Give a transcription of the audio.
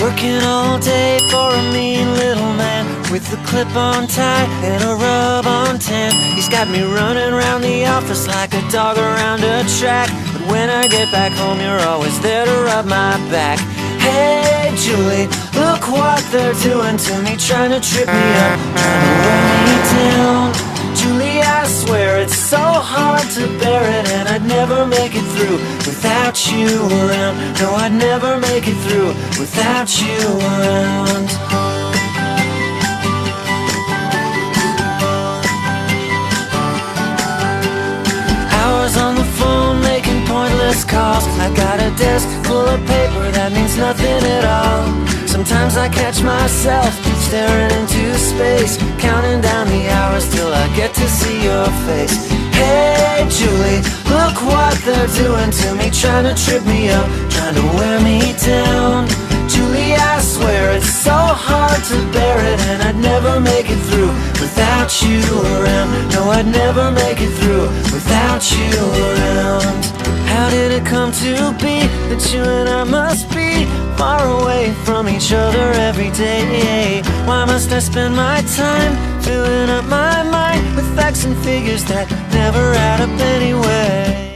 Working all day for a mean little man with a clip-on tie and a rub-on tan. He's got me running around the office like a dog around a track. But when I get back home, you're always there to rub my back. Hey Julie, look what they're doing to me, trying to trip me up, trying to wear me down. Julie, I swear it's so hard to bear it, and I'd never make it through without you around. No, I'd never make it through without you around. Hours on the phone making pointless calls. I got a desk full of paper that means nothing at all. Sometimes I catch myself staring into space, counting down the hours till I get to see your face. Hey Julie, look what they're doing to me, trying to trip me up, trying to wear me down. Julie, I swear it's so hard to bear it, and I'd never make it through without you around. No, I'd never make it through without you around. How did it come to be that you and I must be far away from each other every day? Why must I spend my time filling up my mind with facts and figures that never add up anyway?